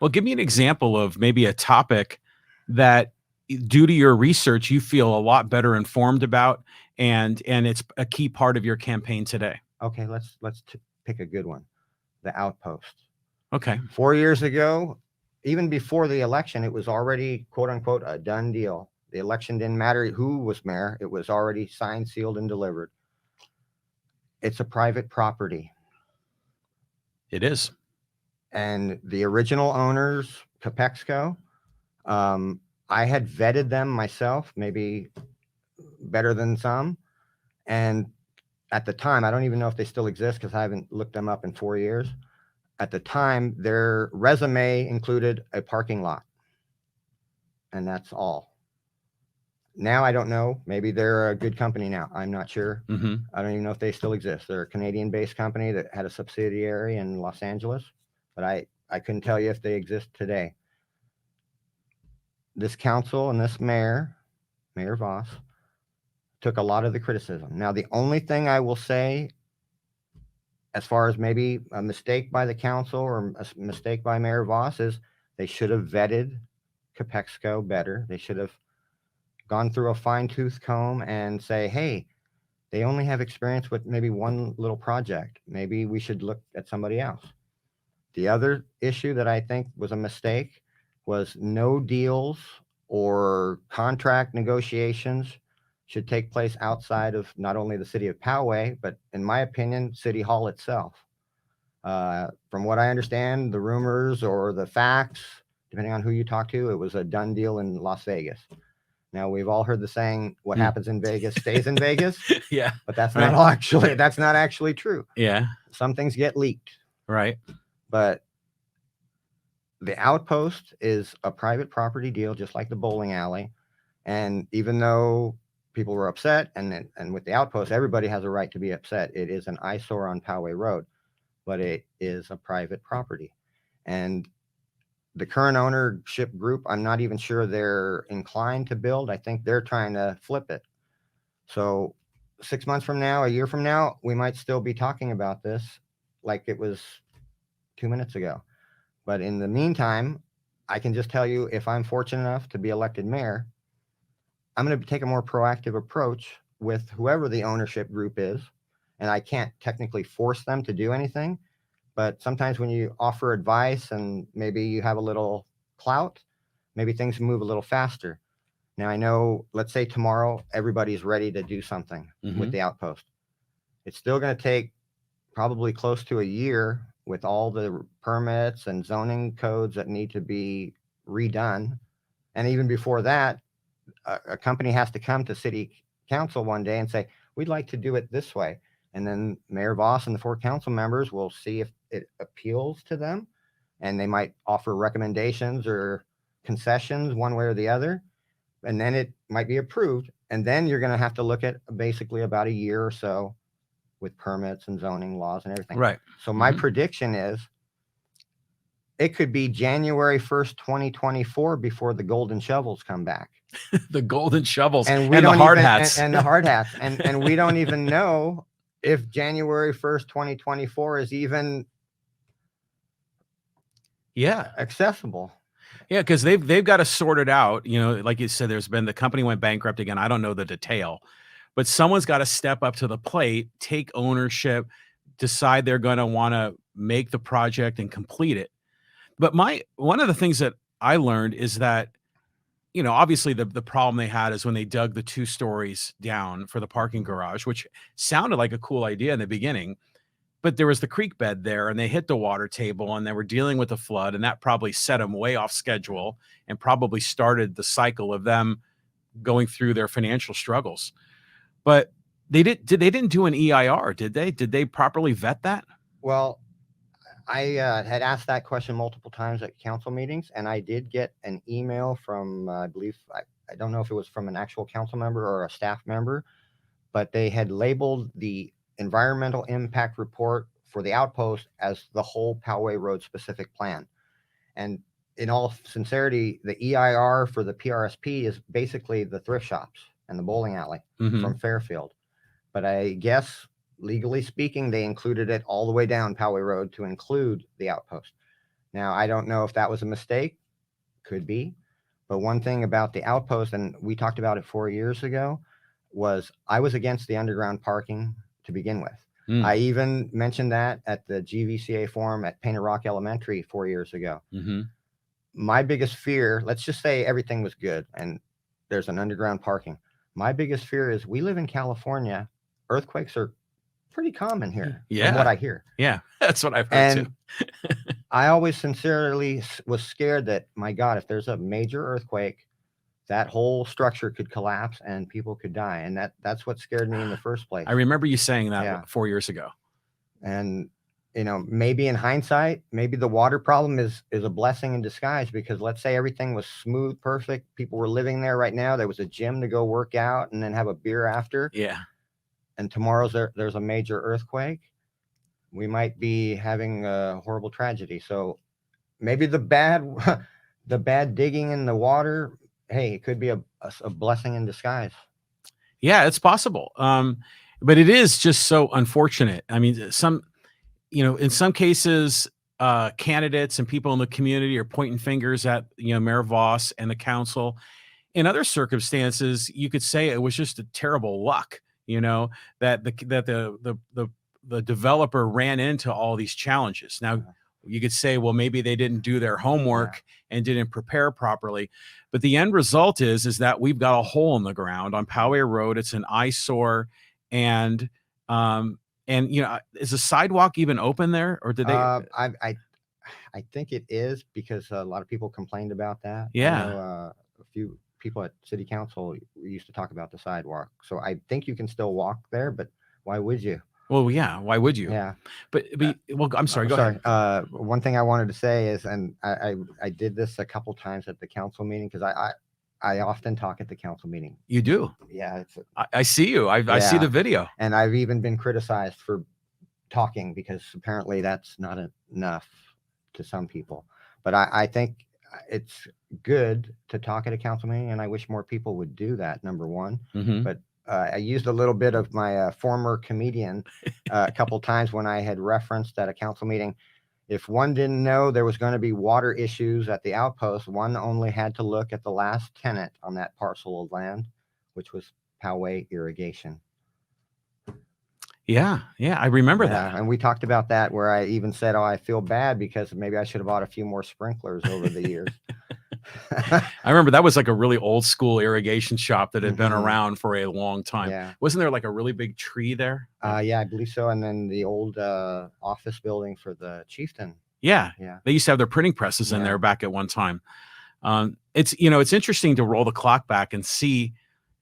Well, give me an example of maybe a topic that, due to your research, you feel a lot better informed about, and it's a key part of your campaign today. Okay, let's pick a good one. The Outpost. Okay. 4 years ago, even before the election, it was already, quote unquote, a done deal. The election didn't matter who was mayor. It was already signed, sealed, and delivered. It's a private property. It is. And the original owners, Capexco, I had vetted them myself, maybe better than some. And at the time, I don't even know if they still exist because I haven't looked them up in 4 years. At the time, their resume included a parking lot. And that's all. Now I don't know. Maybe they're a good company now. I'm not sure. I don't even know if they still exist. They're a Canadian-based company that had a subsidiary in Los Angeles, but I couldn't tell you if they exist today. This council and this mayor, Mayor Voss, took a lot of the criticism. Now, the only thing I will say, as far as maybe a mistake by the council or a mistake by Mayor Voss, is they should have vetted Capexco better. They should have gone through a fine-tooth comb and say, hey, they only have experience with maybe one little project. Maybe we should look at somebody else. The other issue that I think was a mistake was no deals or contract negotiations should take place outside of not only the city of Poway, but in my opinion, City Hall itself. From what I understand, the rumors or the facts, depending on who you talk to, it was a done deal in Las Vegas. Now, we've all heard the saying, what happens in Vegas stays in Vegas. Yeah. But that's not actually true. Yeah. Some things get leaked. Right. But the Outpost is a private property deal, just like the bowling alley. And even though people were upset, and with the Outpost, everybody has a right to be upset. It is an eyesore on Poway Road, but it is a private property. And the current ownership group, I'm not even sure they're inclined to build. I think they're trying to flip it. So 6 months from now, a year from now, we might still be talking about this like it was 2 minutes ago. But in the meantime, I can just tell you, if I'm fortunate enough to be elected mayor, I'm going to take a more proactive approach with whoever the ownership group is. And I can't technically force them to do anything. But sometimes when you offer advice and maybe you have a little clout, maybe things move a little faster. Now, I know, let's say tomorrow, everybody's ready to do something with the Outpost. It's still going to take probably close to a year with all the permits and zoning codes that need to be redone. And even before that, a company has to come to city council one day and say, we'd like to do it this way. And then Mayor Voss and the 4 council members will see if it appeals to them, and they might offer recommendations or concessions one way or the other. And then it might be approved. And then you're going to have to look at basically about a year or so with permits and zoning laws and everything. Right. So my prediction is it could be January 1st, 2024 before the golden shovels come back. The golden shovels and the hard hats. And the hard hats. And we don't even know if January 1st, 2024 is even accessible. Yeah, because they've got to sort it out. You know, like you said, there's been, the company went bankrupt again. I don't know the detail, but someone's got to step up to the plate, take ownership, decide they're going to want to make the project and complete it. But one of the things that I learned is that, you know, obviously the problem they had is when they dug the 2 stories down for the parking garage, which sounded like a cool idea in the beginning. But there was the creek bed there, and they hit the water table, and they were dealing with the flood, and that probably set them way off schedule and probably started the cycle of them going through their financial struggles. But they didn't do an EIR, did they? Did they properly vet that? Well, I had asked that question multiple times at council meetings, and I did get an email from, I believe, I don't know if it was from an actual council member or a staff member, but they had labeled the environmental impact report for the Outpost as the whole Poway Road specific plan. And in all sincerity, the EIR for the PRSP is basically the thrift shops and the bowling alley from Fairfield. But I guess, legally speaking, they included it all the way down Poway Road to include the Outpost. Now, I don't know if that was a mistake. Could be. But one thing about the Outpost, and we talked about it 4 years ago, was I was against the underground parking to begin with. Mm. I even mentioned that at the GVCA forum at Painted Rock Elementary 4 years ago. Mm-hmm. My biggest fear, let's just say everything was good and there's an underground parking. My biggest fear is we live in California. Earthquakes are pretty common here, Yeah. from what I hear. Yeah, that's what I've heard And too. I always sincerely was scared that, my God, if there's a major earthquake, that whole structure could collapse and people could die. And that's what scared me in the first place. I remember you saying that Yeah. 4 years ago. And, you know, maybe in hindsight, maybe the water problem is a blessing in disguise, because let's say everything was smooth, perfect. People were living there right now. There was a gym to go work out and then have a beer after. Yeah. And tomorrow's there's a major earthquake. We might be having a horrible tragedy. So maybe the bad digging in the water, hey, it could be a blessing in disguise. Yeah, it's possible. But it is just so unfortunate. I mean, in some cases, candidates and people in the community are pointing fingers at, Mayor Voss and the council. In other circumstances, you could say it was just a terrible luck, that the developer ran into all these challenges. Now, you could say, well, maybe they didn't do their homework and didn't prepare properly. But the end result is that we've got a hole in the ground on Poway Road. It's an eyesore. And is the sidewalk even open there, or did they? I think it is, because a lot of people complained about that. Yeah. I know, a few people at city council used to talk about the sidewalk. So I think you can still walk there, but why would you? Well, yeah. Why would you? Yeah. But well, I'm sorry. Go ahead. One thing I wanted to say is, and I did this a couple times at the council meeting, because I often talk at the council meeting. You do? Yeah. I see you. I see the video. And I've even been criticized for talking, because apparently that's not enough to some people. But I think it's good to talk at a council meeting, and I wish more people would do that, number one. Mm-hmm. But I used a little bit of my former comedian a couple times when I had referenced at a council meeting. If one didn't know there was going to be water issues at the Outpost, one only had to look at the last tenant on that parcel of land, which was Poway Irrigation. Yeah, I remember that. And we talked about that, where I even said, oh, I feel bad because maybe I should have bought a few more sprinklers over the years. I remember that was like a really old school irrigation shop that had been around for a long time. Yeah. Wasn't there like a really big tree there? Yeah, I believe so. And then the old office building for the chieftain. Yeah. They used to have their printing presses in there back at one time. It's interesting to roll the clock back and see,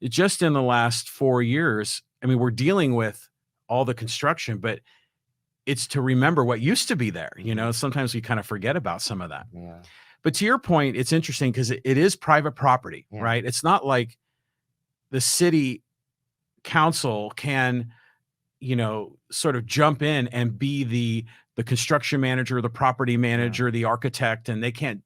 just in the last 4 years, I mean, we're dealing with all the construction, but it's to remember what used to be there. Sometimes we kind of forget about some of that. Yeah. But to your point, it's interesting because it is private property, right? It's not like the city council can, sort of jump in and be the construction manager, the property manager, the architect, and they can't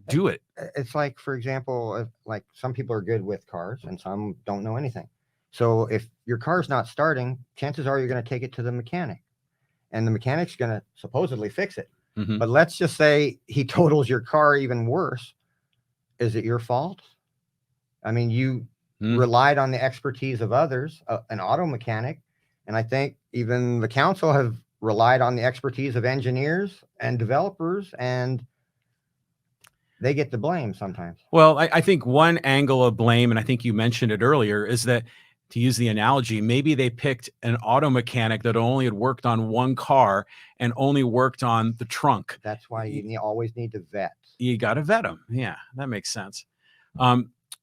do it. It's like, for example, like some people are good with cars and some don't know anything. So if your car's not starting, chances are you're going to take it to the mechanic, and the mechanic's going to supposedly fix it. Mm-hmm. But let's just say he totals your car even worse. Is it your fault? I mean, you relied on the expertise of others, an auto mechanic. And I think even the council have relied on the expertise of engineers and developers, and they get the blame sometimes. Well, I think one angle of blame, and I think you mentioned it earlier, is that, to use the analogy, maybe they picked an auto mechanic that only had worked on one car and only worked on the trunk. That's why you always need to vet. You got to vet them. Yeah, that makes sense.